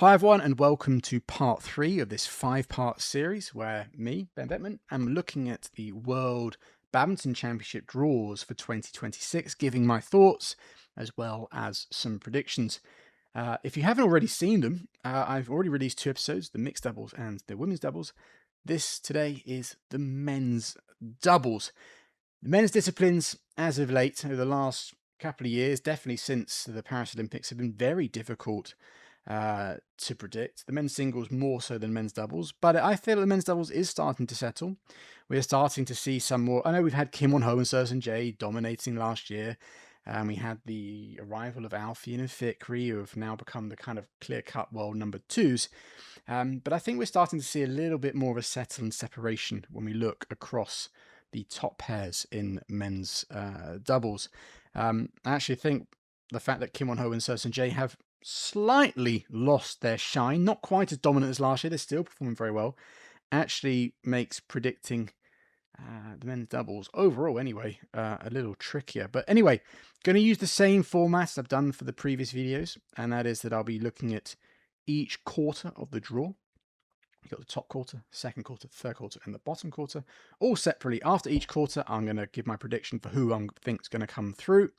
Hi everyone, and welcome to part 3 of this 5-part series where me, Ben Beckman, am looking at the World Badminton Championship draws for 2026, giving my thoughts as well as some predictions. If you haven't already seen them, I've already released 2 episodes, the mixed doubles and the women's doubles. This today is the men's doubles. The men's disciplines, as of late, over the last couple of years, definitely since the Paris Olympics, have been very difficult to predict. The men's singles more so than men's doubles, but I feel the men's doubles is starting to settle. We're starting to see some more. I know we've had Kim Won-ho and Serson Jay dominating last year. We had the arrival of Alfie and Fikri, who have now become the kind of clear-cut world number twos. But I think we're starting to see a little bit more of a settle and separation when we look across the top pairs in men's doubles. I actually think the fact that Kim Won-ho and Serson Jay have slightly lost their shine, not quite as dominant as last year, they're still performing very well, actually makes predicting the men's doubles overall anyway a little trickier. But anyway, going to use the same format I've done for the previous videos, and that is that I'll be looking at each quarter of the draw. You've got the top quarter, second quarter, third quarter, and the bottom quarter, all separately. After each quarter, I'm going to give my prediction for who I think is going to come through.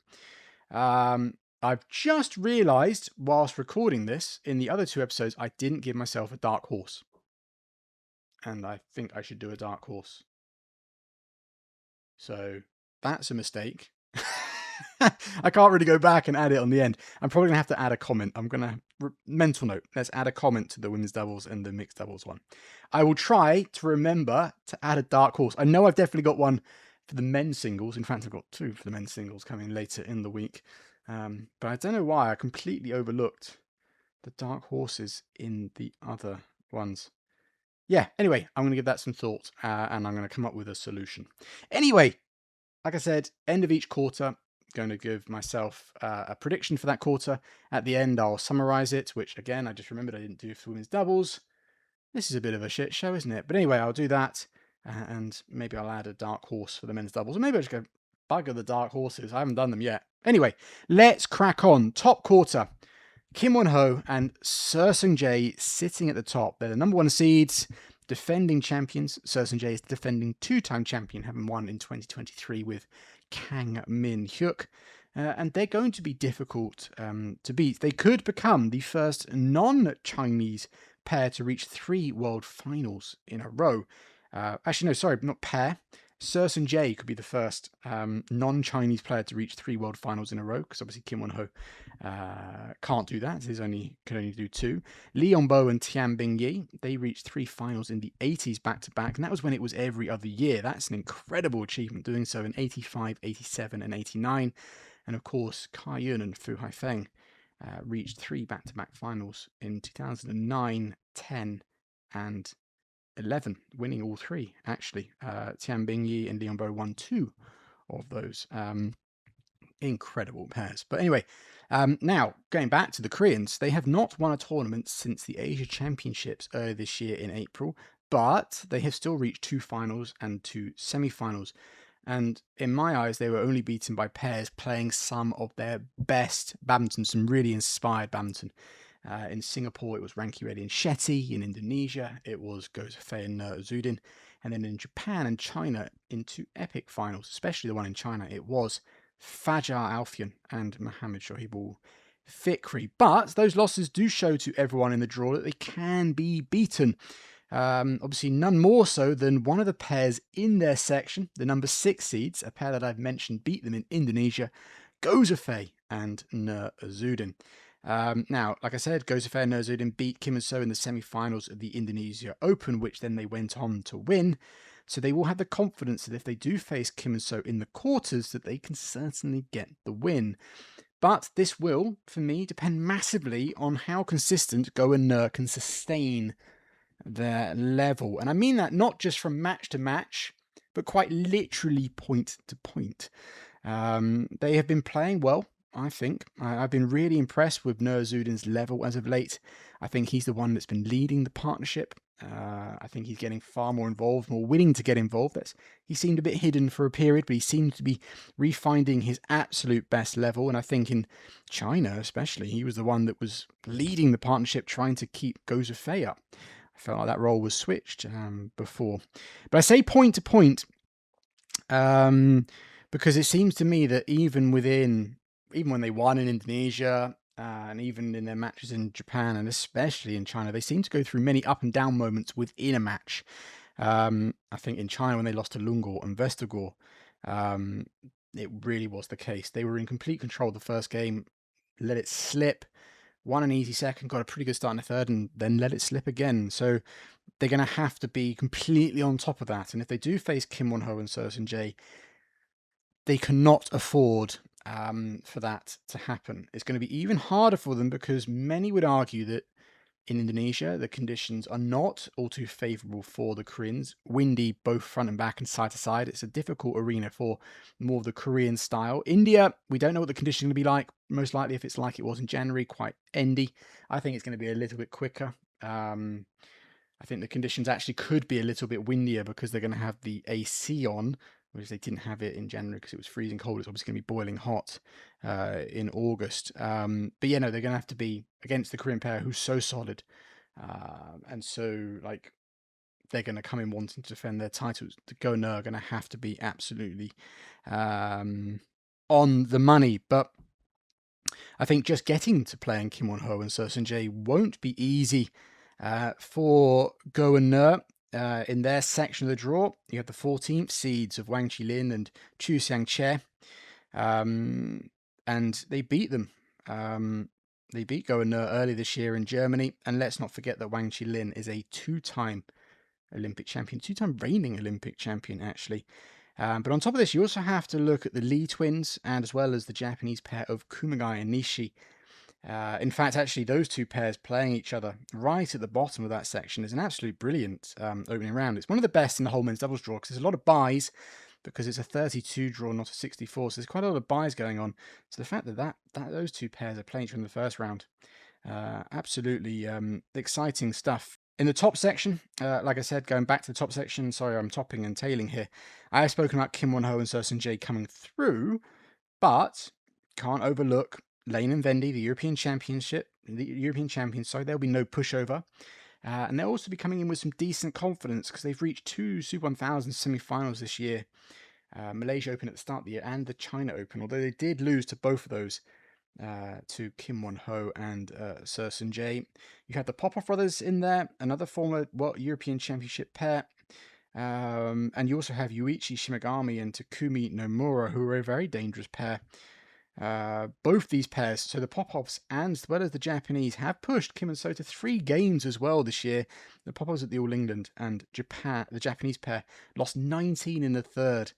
I've just realised, whilst recording this, in the other 2 episodes, I didn't give myself a dark horse. And I think I should do a dark horse. So, that's a mistake. I can't really go back and add it on the end. I'm probably going to have to add a comment. I'm going to, mental note, let's add a comment to the women's doubles and the mixed doubles one. I will try to remember to add a dark horse. I know I've definitely got one for the men's singles. In fact, I've got 2 for the men's singles coming later in the week. But I don't know why I completely overlooked the dark horses in the other ones. Yeah, anyway, I'm going to give that some thought and I'm going to come up with a solution. Anyway, like I said, end of each quarter, going to give myself a prediction for that quarter. At the end, I'll summarize it, which again, I just remembered I didn't do for women's doubles. This is a bit of a shit show, isn't it? But anyway, I'll do that and maybe I'll add a dark horse for the men's doubles. Or maybe I'll just go bugger the dark horses. I haven't done them yet. Anyway, let's crack on. Top quarter. Kim Won-ho and Serson Jay sitting at the top. They're the number 1 seeds, defending champions. Serson Jay is the defending 2-time champion, having won in 2023 with Kang Min-hyuk. And they're going to be difficult to beat. They could become the first non-Chinese pair to reach 3 world finals in a row. Actually, no, sorry, not pair. Serson Jay could be the first non-Chinese player to reach 3 world finals in a row, because obviously Kim Won-ho can't do that. Can only do 2. Lee Yong-bo and Tian Bingyi, they reached 3 finals in the 80s back-to-back, and that was when it was every other year. That's an incredible achievement, doing so in 85, 87, and 89. And of course, Kai Yun and Fu Haifeng reached 3 back-to-back finals in 2009, 10, and 11, winning all 3, actually. Tian Bingyi and Lee Yong-bo won 2 of those. Incredible pairs. But anyway, now, going back to the Koreans, they have not won a tournament since the Asia Championships earlier this year in April, but they have still reached 2 finals and 2 semi-finals. And in my eyes, they were only beaten by pairs playing some of their best badminton, some really inspired badminton. In Singapore, it was Ranki-Reddy and Shetty. In Indonesia, it was Gozafei and Azudin. And then in Japan and China, in 2 epic finals, especially the one in China, it was Fajar Alfian and Mohamed Shohibul Fikri. But those losses do show to everyone in the draw that they can be beaten. Obviously, none more so than one of the pairs in their section, the number 6 seeds, a pair that I've mentioned beat them in Indonesia, Gozafei and Nur Azudin. Now, like I said, Gozafei and Nur Azudin beat Kim In-soo in the semi-finals of the Indonesia Open, which then they went on to win. So they will have the confidence that if they do face Kim In-soo in the quarters, that they can certainly get the win. But this will, for me, depend massively on how consistent Go and Nur can sustain their level. And I mean that not just from match to match, but quite literally point to point. They have been playing well. I think. I've been really impressed with Nurzuddin's level as of late. I think he's the one that's been leading the partnership. I think he's getting far more involved, more willing to get involved. He seemed a bit hidden for a period, but he seemed to be refinding his absolute best level. And I think in China, especially, he was the one that was leading the partnership, trying to keep Go Zhifei up. I felt like that role was switched before. But I say point to point because it seems to me that even when they won in Indonesia, and even in their matches in Japan and especially in China, they seem to go through many up and down moments within a match. I think in China when they lost to Lungor and Vestergaard, it really was the case. They were in complete control of the first game, let it slip, won an easy second, got a pretty good start in the third, and then let it slip again. So they're going to have to be completely on top of that. And if they do face Kim Won-ho and Seo Sun-jae, they cannot afford for that to happen. It's going to be even harder for them because many would argue that in Indonesia, the conditions are not all too favourable for the Koreans. Windy, both front and back and side to side. It's a difficult arena for more of the Korean style. India, we don't know what the conditions are going to be like. Most likely, if it's like it was in January, quite endy. I think it's going to be a little bit quicker. I think the conditions actually could be a little bit windier because they're going to have the AC on, whereas they didn't have it in January because it was freezing cold. It's obviously going to be boiling hot in August. But yeah, no, they're going to have to be against the Korean pair who's so solid. And so, like, they're going to come in wanting to defend their titles. The Go No are going to have to be absolutely on the money. But I think just getting to playing Kim Won-ho and Seo Sun-jae won't be easy for Go and Ne. In their section of the draw, you have the 14th seeds of Wang Qilin and Chu Xiangche, and they beat them. They beat Go and Ne early this year in Germany, and let's not forget that Wang Qilin is a two-time Olympic champion, two-time reigning Olympic champion, actually. But on top of this, you also have to look at the Lee twins, and as well as the Japanese pair of Kumagai and Nishi. In fact, actually, those two pairs playing each other right at the bottom of that section is an absolute brilliant opening round. It's one of the best in the whole men's doubles draw because there's a lot of buys because it's a 32 draw, not a 64. So there's quite a lot of buys going on. So the fact that those two pairs are playing each other in the first round, absolutely exciting stuff. In the top section, like I said, going back to the top section, sorry, I'm topping and tailing here. I have spoken about Kim Won-ho and Seo Sun-jae coming through, but can't overlook Lane and Vendy, the European champions. So there'll be no pushover. And they'll also be coming in with some decent confidence because they've reached two Super 1000 semi-finals this year. Malaysia Open at the start of the year and the China Open, although they did lose to both of those to Kim Won-ho and Seo Sun-jae. You have the Popov brothers in there, another former European Championship pair. And you also have Yuichi Shimagami and Takumi Nomura, who are a very dangerous pair. Both these pairs, so the Popovs and as well as the Japanese, have pushed Kim and Seo to 3 games as well this year. The Popovs at the All England and the Japanese pair lost 19 in the third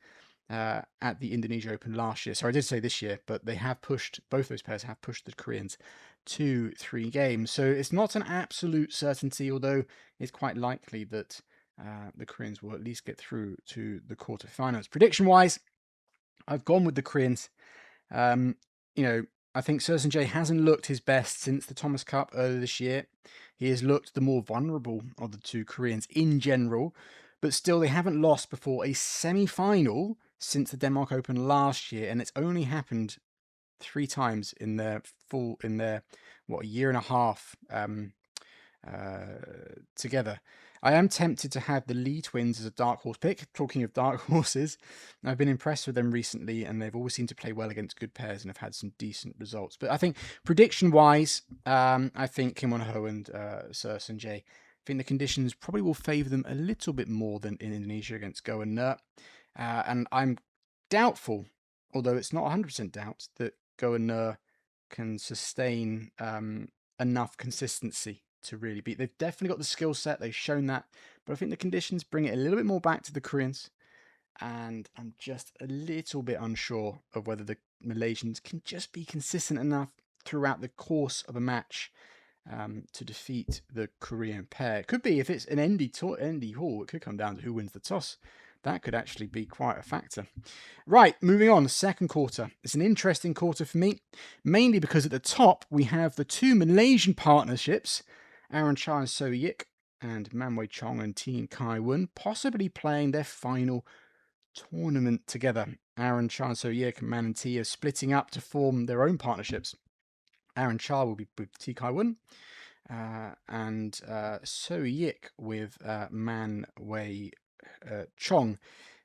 at the Indonesia Open last year. So I did say this year, but they have pushed, both those pairs have pushed the Koreans to 3 games. So it's not an absolute certainty, although it's quite likely that the Koreans will at least get through to the quarterfinals. Prediction-wise, I've gone with the Koreans. I think Seo Sun-jae hasn't looked his best since the Thomas Cup earlier this year. He has looked the more vulnerable of the two Koreans in general, but still they haven't lost before a semi-final since the Denmark Open last year, and it's only happened 3 times in their a year and a half together. I am tempted to have the Lee twins as a dark horse pick. Talking of dark horses, I've been impressed with them recently, and they've always seemed to play well against good pairs and have had some decent results. But I think prediction-wise, I think Kim Won-ho and Seo Sun-jae, I think the conditions probably will favour them a little bit more than in Indonesia against Go and Ne. And I'm doubtful, although it's not 100% doubt, that Go and Ne can sustain enough consistency to really beat. They've definitely got the skill set. They've shown that. But I think the conditions bring it a little bit more back to the Koreans. And I'm just a little bit unsure of whether the Malaysians can just be consistent enough throughout the course of a match to defeat the Korean pair. It could be, if it's an Endy Hall, it could come down to who wins the toss. that could actually be quite a factor. Right, moving on, second quarter. It's an interesting quarter for me, mainly because at the top we have the two Malaysian partnerships, Aaron Cha and So Yik, and Manwei Chong and Tin Kai Wen, possibly playing their final tournament together. Aaron Cha and So Yik and Man and T are splitting up to form their own partnerships. Aaron Cha will be with T Kai Wen, and So Yik with Man Wei Chong.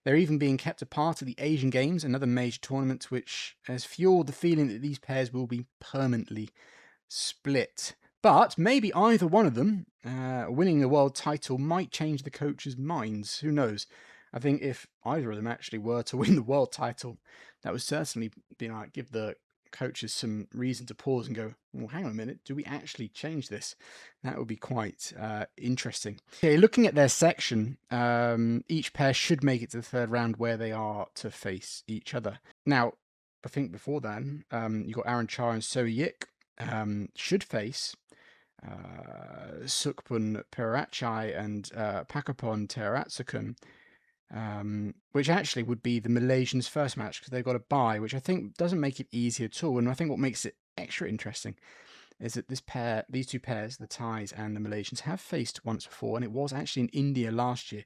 They're even being kept apart at the Asian Games, another major tournament, which has fueled the feeling that these pairs will be permanently split. But maybe either one of them winning the world title might change the coaches' minds. Who knows? I think if either of them actually were to win the world title, that would certainly be like give the coaches some reason to pause and go, well, hang on a minute, do we actually change this? That would be quite interesting. Okay, looking at their section, each pair should make it to the third round where they are to face each other. Now, I think before then, you've got Aaron Cha and So Yik should face Sukpun Perachai and Pakapon Teratsukun, which actually would be the Malaysians' first match because they've got a bye, which I think doesn't make it easy at all. And I think what makes it extra interesting is that these two pairs, the Thais and the Malaysians, have faced once before, and it was actually in India last year.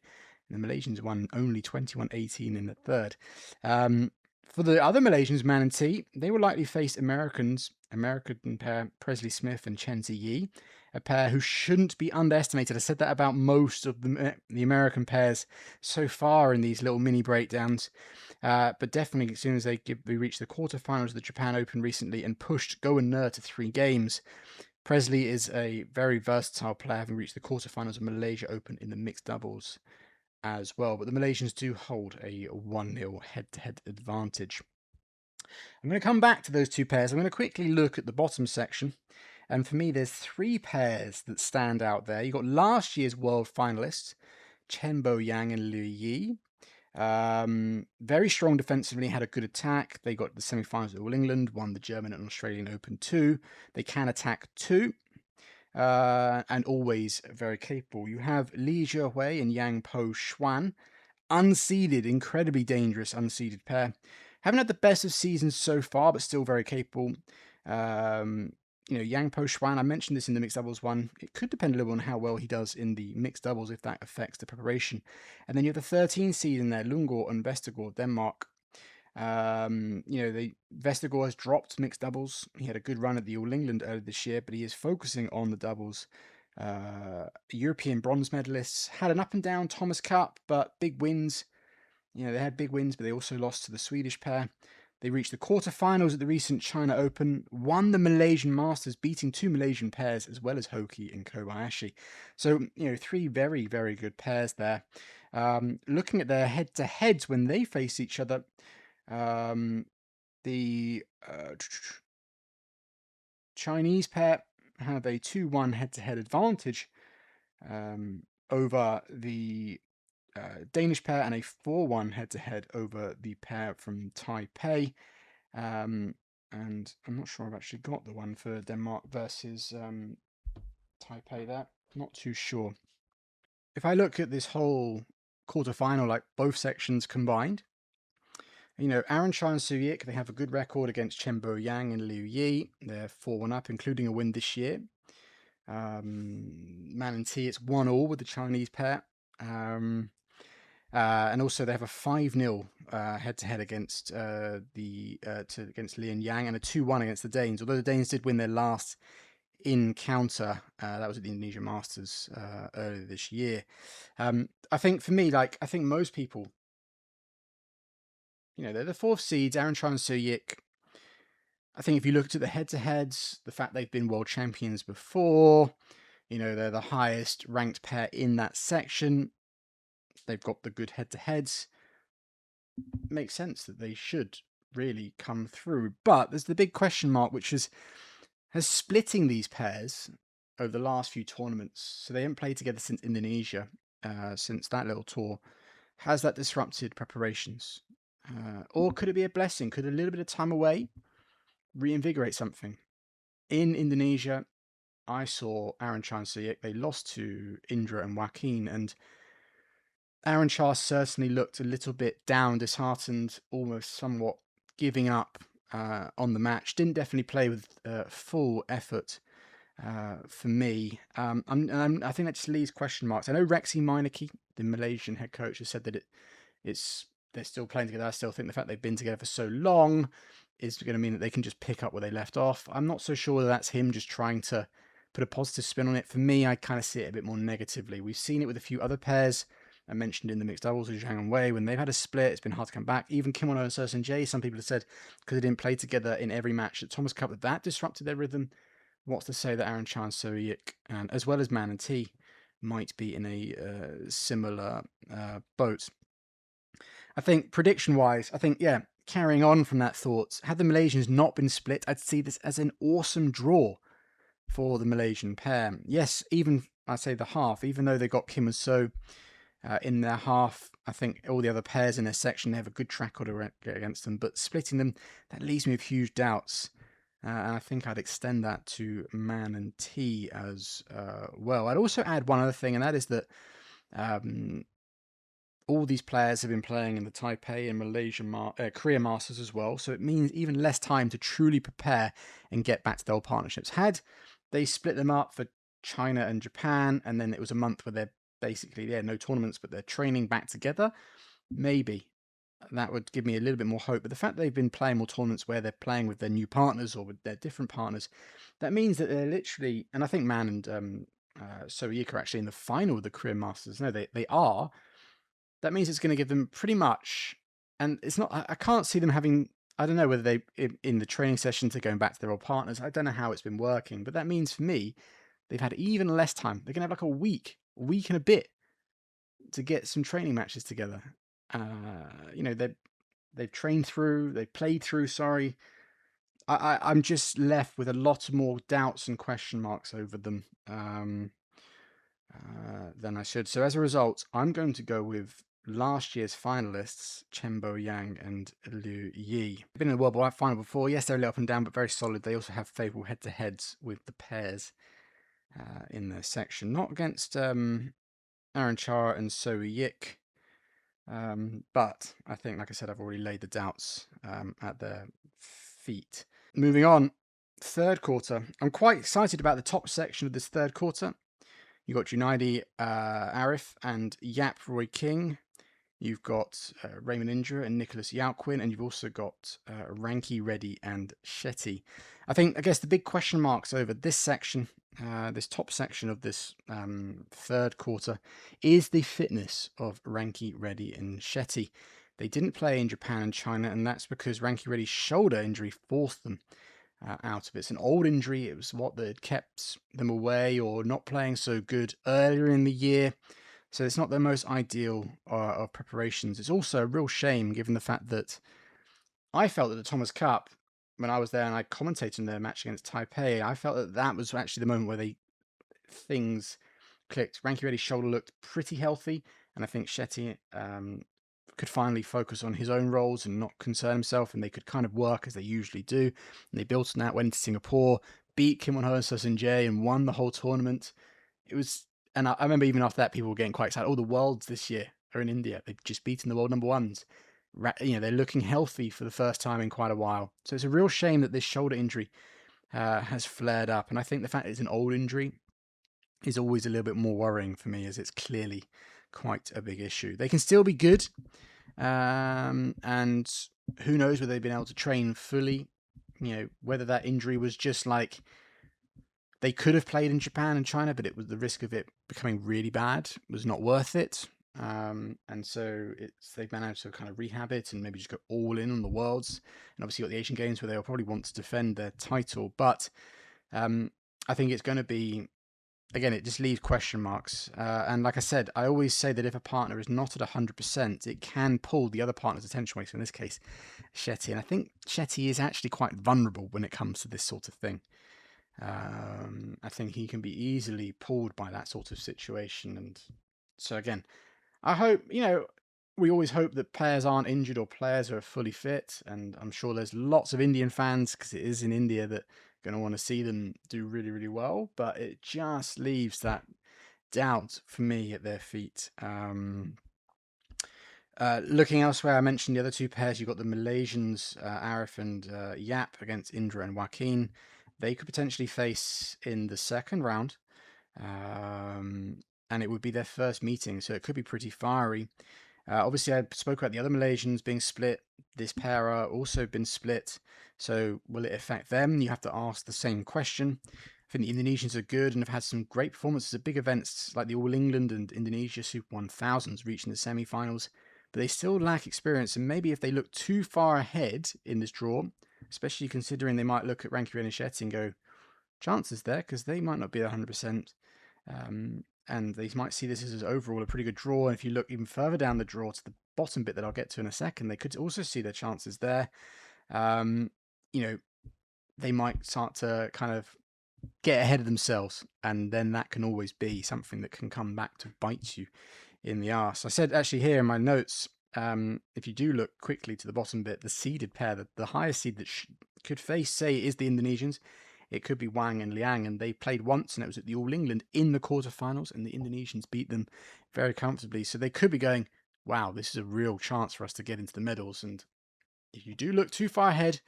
And the Malaysians won only 21-18 in the third. For the other Malaysians, Man and T, they will likely face American pair Presley Smith and Chen Ziyi, a pair who shouldn't be underestimated. I said that about most of the American pairs so far in these little mini breakdowns, but definitely as soon as they reached the quarterfinals of the Japan Open recently and pushed Go and Nur to 3 games, Presley is a very versatile player, having reached the quarterfinals of Malaysia Open in the mixed doubles as well. But the Malaysians do hold a 1-0 head-to-head advantage. I'm going to come back to those two pairs. I'm going to quickly look at the bottom section. And for me, there's 3 pairs that stand out there. You've got last year's world finalists, Chen Bo Yang and Liu Yi. Very strong defensively, had a good attack. They got the semi-finals at All England, won the German and Australian Open too. They can attack too. And always very capable. You have Li Zhehui and Yang Po Xuan, unseeded, incredibly dangerous unseeded pair. Haven't had the best of seasons so far, but still very capable. Yang Po Xuan, I mentioned this in the mixed doubles one. It could depend a little on how well he does in the mixed doubles if that affects the preparation. And then you have the 13 seed in there, Lundgaard and Vestergaard, Denmark. Vestergaard has dropped mixed doubles. He had a good run at the All England earlier this year, but he is focusing on the doubles. European bronze medalists had an up and down Thomas Cup, but big wins. They had big wins, but they also lost to the Swedish pair. They reached the quarterfinals at the recent China Open, won the Malaysian Masters, beating 2 Malaysian pairs as well as Hoki and Kobayashi. So, 3 very, very good pairs there. Looking at their head-to-heads when they face each other, the Chinese pair have a 2-1 head-to-head advantage over the Danish pair and a 4-1 head-to-head over the pair from Taipei. And I'm not sure I've actually got the one for Denmark versus Taipei there. Not too sure. If I look at this whole quarterfinal, like both sections combined, Aaron Cha and Su Yik, they have a good record against Chen Bo Yang and Liu Yi. They're 4-1 up, including a win this year. Man and T, it's 1-1 with the Chinese pair. And also they have a 5-0 head-to-head against against Li and Yang, and a 2-1 against the Danes. Although the Danes did win their last encounter, that was at the Indonesia Masters earlier this year. I think for me, I think most people, they're the 4th seeds, Aaron Cha and So Yik. I think if you looked at the head-to-heads, the fact they've been world champions before, they're the highest ranked pair in that section. They've got the good head-to-heads. Makes sense that they should really come through. But there's the big question mark, which has splitting these pairs over the last few tournaments. So they haven't played together since Indonesia, since that little tour. Has that disrupted preparations? Or could it be a blessing? Could a little bit of time away reinvigorate something? In Indonesia, I saw Aaron Cha and So Yik. They lost to Indra and Joaquin, and Aaron Charr certainly looked a little bit down, disheartened, almost somewhat giving up on the match. Didn't definitely play with full effort for me. I think that just leaves question marks. I know Rexy Meineke, the Malaysian head coach, has said that they're still playing together. I still think the fact they've been together for so long is going to mean that they can just pick up where they left off. I'm not so sure that that's him just trying to put a positive spin on it. For me, I kind of see it a bit more negatively. We've seen it with a few other pairs. I mentioned in the mixed doubles with Zhang and Wei, when they've had a split, it's been hard to come back. Even Kim Won-ho and Seo Jae, some people have said, because they didn't play together in every match at Thomas Cup, that disrupted their rhythm. What's to say that Aaron Chan, Soe-Yik, and as well as Man and T, might be in a similar boat? I think prediction-wise, carrying on from that thought, had the Malaysians not been split, I'd see this as an awesome draw for the Malaysian pair. Yes, even I'd say the half, even though they got Kim and So in their half, I think all the other pairs in their section, they have a good track record against them, but splitting them, that leaves me with huge doubts. And I think I'd extend that to Man and T as well. I'd also add one other thing, and that is that all these players have been playing in the Taipei and Malaysia Korea Masters as well, so it means even less time to truly prepare and get back to their old partnerships. Had they split them up for China and Japan, and then it was a month where they're basically, no tournaments, but they're training back together, maybe that would give me a little bit more hope. But the fact they've been playing more tournaments where they're playing with their new partners or with their different partners, that means that they're literally, and I think Man and Soe-Yik are actually in the final of the Korea Masters. No, they are. That means it's going to give them pretty much, and it's not, I can't see them having, I don't know whether they, in the training sessions, they're going back to their old partners. I don't know how it's been working, but that means for me, they've had even less time. They're going to have like a week and a bit to get some training matches together. They've trained through, they've played through, sorry. I'm just left with a lot more doubts and question marks over them than I should. So as a result, I'm going to go with last year's finalists, Chen Bo-yang and Liu Yi. They've been in the World Badminton final before. Yes, they're a little up and down, but very solid. They also have favourable head-to-heads with the pairs in their section. Not against Aaron Chara and Soe-Yik, but I think, like I said, I've already laid the doubts at their feet. Moving on, third quarter. I'm quite excited about the top section of this third quarter. You've got Junaidi Arif and Yap Roy King. You've got Raymond Indra and Nicholas Yauquin, and you've also got Ranki Reddy and Shetty. I guess the big question marks over this section, this top section of this third quarter, is the fitness of Ranki Reddy and Shetty. They didn't play in Japan and China, and that's because Ranki Reddy's shoulder injury forced them out of it. It's an old injury. It was what that kept them away or not playing so good earlier in the year. So it's not the most ideal of preparations. It's also a real shame given the fact that I felt that the Thomas Cup, when I was there and I commentated in their match against Taipei, I felt that that was actually the moment where things clicked. Ranki Reddy's shoulder looked pretty healthy, and I think Shetty could finally focus on his own roles and not concern himself, and they could kind of work as they usually do. And they built on that, went into Singapore, beat Kim Won-ho and Seo Jae, and won the whole tournament. It was, and I remember even after that, people were getting quite excited. Oh, the worlds this year are in India. They've just beaten the world number ones. They're looking healthy for the first time in quite a while. So it's a real shame that this shoulder injury has flared up. And I think the fact that it's an old injury is always a little bit more worrying for me, as it's clearly quite a big issue. They can still be good. And who knows whether they've been able to train fully, whether that injury was just like they could have played in Japan and China, but it was the risk of it becoming really bad was not worth it. And so they've managed to kind of rehab it and maybe just go all in on the Worlds. And obviously got the Asian Games where they'll probably want to defend their title. But I think it's going to be, again, it just leaves question marks. And like I said, I always say that if a partner is not at 100%, it can pull the other partner's attention away. So in this case, Shetty. And I think Shetty is actually quite vulnerable when it comes to this sort of thing. I think he can be easily pulled by that sort of situation. And so again, I hope, we always hope that players aren't injured or players are fully fit. And I'm sure there's lots of Indian fans, because it is in India, that going to want to see them do really, really well. But it just leaves that doubt for me at their feet. Looking elsewhere, I mentioned the other two pairs. You've got the Malaysians, Arif and Yap against Indra and Joaquin. They could potentially face in the second round, and it would be their first meeting, so it could be pretty fiery. Obviously, I spoke about the other Malaysians being split. This pair are also been split. So will it affect them? You have to ask the same question. I think the Indonesians are good and have had some great performances at big events like the All England and Indonesia Super 1000s reaching the semi-finals. But they still lack experience, and maybe if they look too far ahead in this draw, especially considering they might look at Ranky Redishetti and go, chances there, because they might not be 100%. And they might see this as overall a pretty good draw. And if you look even further down the draw to the bottom bit that I'll get to in a second, they could also see their chances there. They might start to kind of get ahead of themselves, and then that can always be something that can come back to bite you in the arse. I said actually here in my notes, if you do look quickly to the bottom bit, the seeded pair, the highest seed that could face, say, is the Indonesians. It could be Wang and Liang, and they played once, and it was at the All England in the quarterfinals, and the Indonesians beat them very comfortably. So they could be going, wow, this is a real chance for us to get into the medals. And if you do look too far ahead,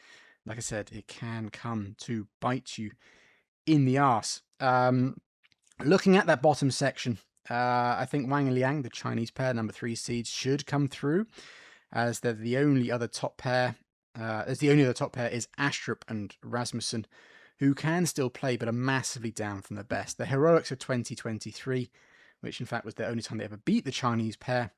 like I said, it can come to bite you in the arse. Looking at that bottom section, I think Wang and Liang, the Chinese pair, number 3 seeds, should come through, as they're the only other top pair. As the only other top pair is Astrup and Rasmussen, who can still play but are massively down from their best. The heroics of 2023, which in fact was the only time they ever beat the Chinese pair,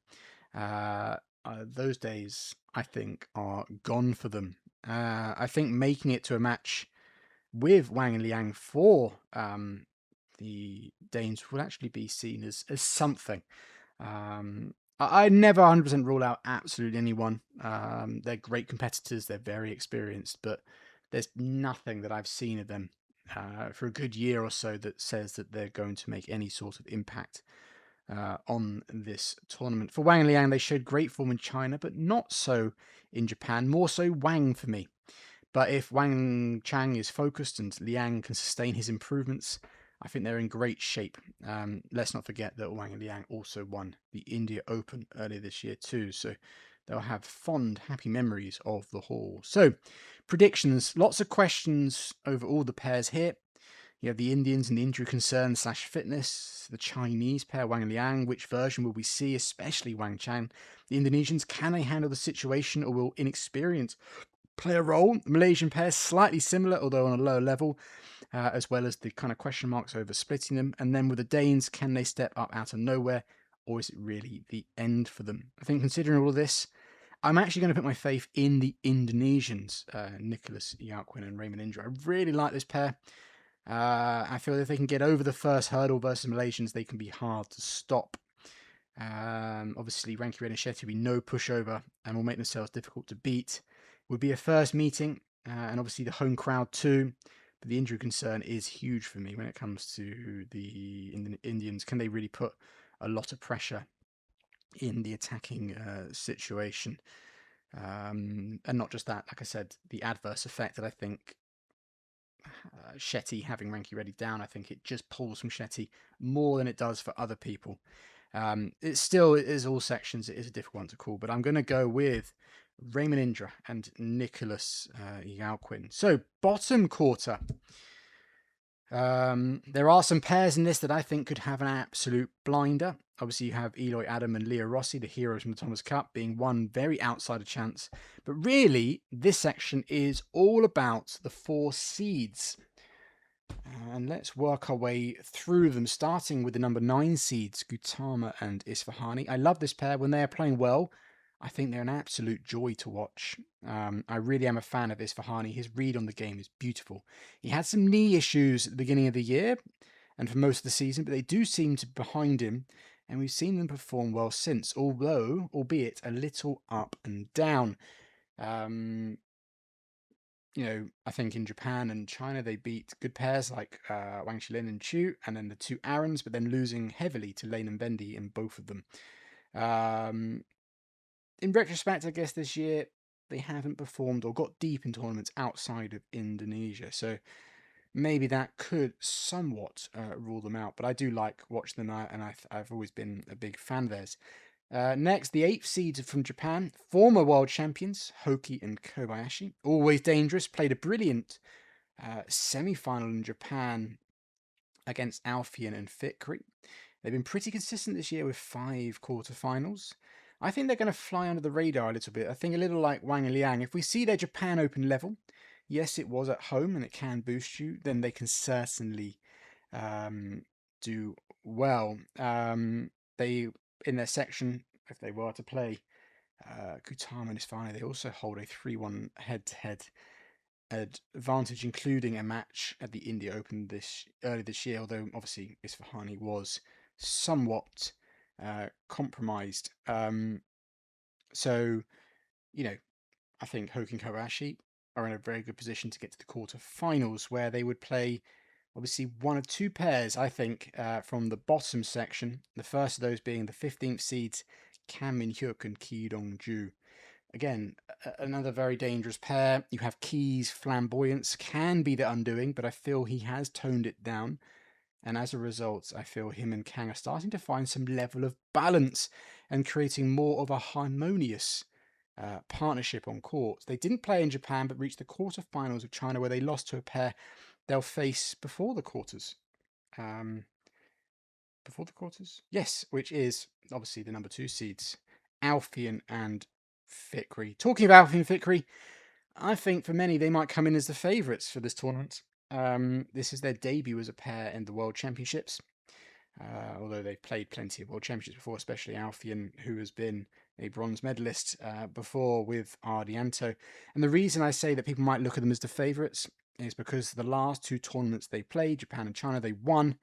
those days, I think, are gone for them. I think making it to a match with Wang and Liang for the Danes will actually be seen as something. I never 100% rule out absolutely anyone. They're great competitors. They're very experienced, but there's nothing that I've seen of them for a good year or so that says that they're going to make any sort of impact on this tournament. For Wang and Liang, they showed great form in China, but not so in Japan. More so Wang for me. But if Wang Chang is focused and Liang can sustain his improvements, I think they're in great shape. Let's not forget that Wang and Liang also won the India Open earlier this year too, so they'll have fond, happy memories of the hall. So, predictions. Lots of questions over all the pairs here. You have the Indians and the injury concern / fitness. The Chinese pair, Wang and Liang. Which version will we see, especially Wang Chang? The Indonesians, can they handle the situation, or will inexperience play a role? The Malaysian pair, slightly similar, although on a lower level, as well as the kind of question marks over splitting them. And then with the Danes, can they step up out of nowhere, or is it really the end for them? I think considering all of this, I'm actually going to put my faith in the Indonesians, Nicholas Yauquin and Raymond Indra. I really like this pair. I feel that if they can get over the first hurdle versus Malaysians, they can be hard to stop. Obviously, Ranky Redishetti will be no pushover and will make themselves difficult to beat. Would be a first meeting, and obviously the home crowd too. But the injury concern is huge for me when it comes to the Indians. Can they really put a lot of pressure in the attacking situation? And not just that, like I said, the adverse effect that I think Shetty having Ranky Reddy down, I think it just pulls from Shetty more than it does for other people. It still is all sections. It is a difficult one to call, but I'm going to go with Raymond Indra and Nicholas Yauquin. So bottom quarter. There are some pairs in this that I think could have an absolute blinder. Obviously, you have Eloy Adam and Leo Rossi, the heroes from the Thomas Cup, being one very outsider chance. But really, this section is all about the 4 seeds. And let's work our way through them, starting with the number 9 seeds, Gautama and Isfahani. I love this pair. When they are playing well, I think they're an absolute joy to watch. I really am a fan of Isfahani. His read on the game is beautiful. He had some knee issues at the beginning of the year and for most of the season, but they do seem to be behind him, and we've seen them perform well since, although, albeit a little up and down. I think in Japan and China, they beat good pairs like Wang Shilin and Chu, and then the 2 Aarons, but then losing heavily to Lane and Vendy in both of them. In retrospect, I guess this year, they haven't performed or got deep in tournaments outside of Indonesia, so maybe that could somewhat rule them out. But I do like watching them, and I've always been a big fan of theirs. Next, the 8th seeds are from Japan, former world champions Hoki and Kobayashi. Always dangerous, played a brilliant semi-final in Japan against Alfian and Fikri. They've been pretty consistent this year with 5 quarterfinals. I think they're going to fly under the radar a little bit. I think a little like Wang and Liang. If we see their Japan Open level, yes, it was at home and it can boost you, then they can certainly do well. They, in their section, if they were to play Kutama and Isfani, they also hold a 3-1 head-to-head advantage, including a match at the India Open early this year, although obviously Isfahani was somewhat compromised. So, I think Hoki and Kobayashi are in a very good position to get to the quarterfinals, where they would play obviously one of 2 pairs, I think, from the bottom section. The first of those being the 15th seeds, Kam Min-hyuk and Ki Dong-ju. Again, another very dangerous pair. You have Ki's flamboyance can be the undoing, but I feel he has toned it down. And as a result, I feel him and Kang are starting to find some level of balance and creating more of a harmonious partnership on court. They didn't play in Japan, but reached the quarterfinals of China, where they lost to a pair they'll face before the quarters. Before the quarters? Yes, which is obviously the number 2 seeds, Alfian and Fikri. Talking of Alfian and Fikri, I think for many they might come in as the favourites for this tournament. This is their debut as a pair in the World Championships, although they've played plenty of World Championships before, especially Alfian, who has been a bronze medalist before with Ardianto. And the reason I say that people might look at them as the favourites is because the last 2 tournaments they played, Japan and China, they won.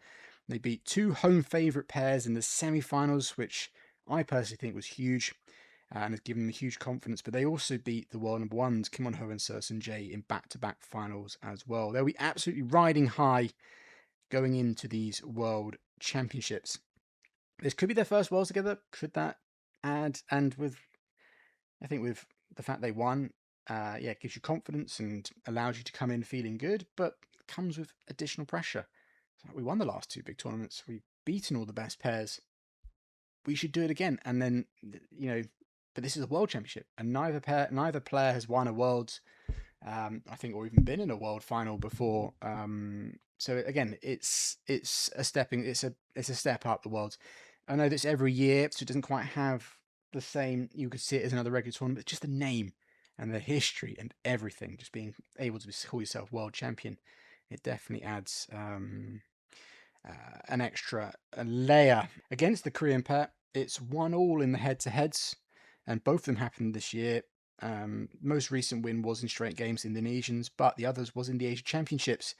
They beat 2 home favourite pairs in the semi-finals, which I personally think was huge and has given them huge confidence. But they also beat the world number 1s, Kim Won-ho and Seo Jae, in back-to-back finals as well. They'll be absolutely riding high going into these World Championships. This could be their first Worlds together. Could that add? And with the fact they won, it gives you confidence and allows you to come in feeling good, but comes with additional pressure. We won the last 2 big tournaments. We've beaten all the best pairs. We should do it again. And then, but this is a World Championship, and neither player has won a Worlds, I think, or even been in a World Final before. So again, it's a step up the Worlds. I know this every year, so it doesn't quite have the same. You could see it as another regular tournament, but just the name and the history and everything, just being able to call yourself World Champion, it definitely adds an extra layer. Against the Korean pair, it's 1-1 in the head-to-heads, and both of them happened this year. Most recent win was in straight games, Indonesians, but the others was in the Asia Championships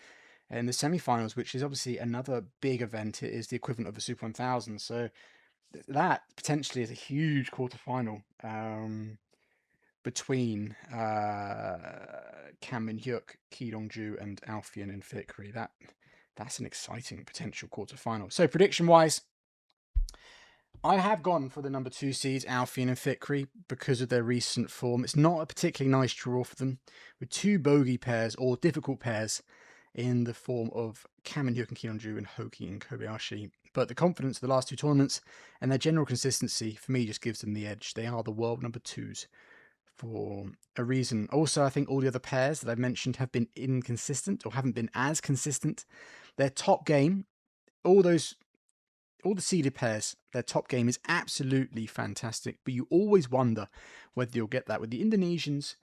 in the semi-finals, which is obviously another big event. It is the equivalent of a Super 1000, so that potentially is a huge quarterfinal between Kam Min-hyuk, Ki Dong-ju, and Alfian and Fikri. That's an exciting potential quarterfinal. So prediction-wise, I have gone for the number 2 seeds, Alfian and Fikri, because of their recent form. It's not a particularly nice draw for them, with 2 bogey pairs or difficult pairs in the form of Kam Min-hyuk and Ki Dong-ju and Hoki and Kobayashi. But the confidence of the last 2 tournaments and their general consistency, for me, just gives them the edge. They are the world number 2s for a reason. Also, I think all the other pairs that I've mentioned have been inconsistent or haven't been as consistent. Their top game, all the seeded pairs, their top game is absolutely fantastic, but you always wonder whether you'll get that. With the Indonesians,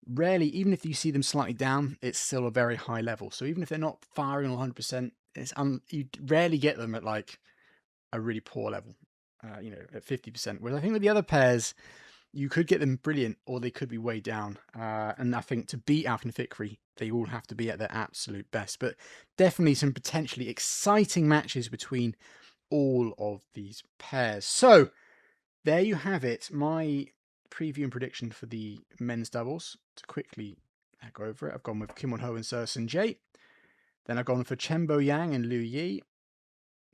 rarely, even if you see them slightly down, it's still a very high level. So even if they're not firing 100%, you rarely get them at like a really poor level, at 50%. Whereas I think with the other pairs, you could get them brilliant, or they could be way down. And I think to beat Alfian and Fikri, they all have to be at their absolute best. But definitely some potentially exciting matches between all of these pairs. So there you have it. My preview and prediction for the men's doubles. To quickly go over it, I've gone with Kim Won-ho and Seo Jae. Then I've gone for Chen Bo-yang and Liu Yi,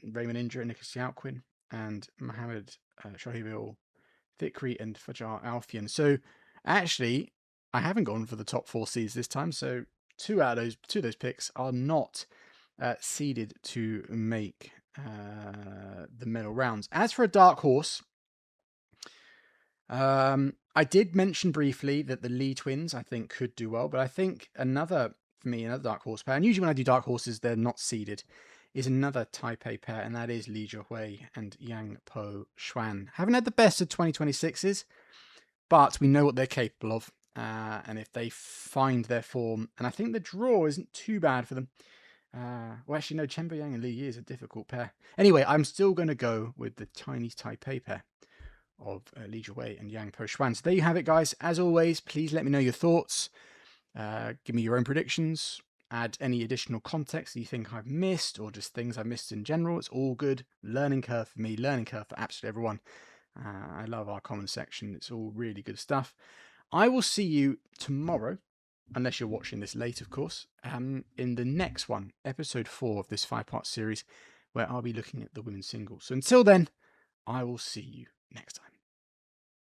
Raymond Indra and Nicholas Yalquin, and Mohammed Shahibul Fikri and Fajar Alfian. So actually, I haven't gone for the top 4 seeds this time. So 2 of those picks are not seeded to make the medal rounds. As for a dark horse, I did mention briefly that the Lee twins, I think, could do well, but I think another, for me, another dark horse pair, and usually when I do dark horses, they're not seeded, is another Taipei pair, and that is Li Jiahui and Yang Po Xuan. Haven't had the best of 2026s, but we know what they're capable of. And if they find their form, and I think the draw isn't too bad for them. Well, actually, no, Chen Yang and Li Yi is a difficult pair. Anyway, I'm still going to go with the Chinese Taipei pair of Li Jiahui and Yang Po Xuan. So there you have it, guys. As always, please let me know your thoughts. Give me your own predictions. Add any additional context that you think I've missed, or just things I've missed in general. It's all good. Learning curve for me, learning curve for absolutely everyone. I love our comment section. It's all really good stuff. I will see you tomorrow, unless you're watching this late, of course, in the next one, episode 4 of this 5-part series, where I'll be looking at the women's singles. So until then, I will see you next time.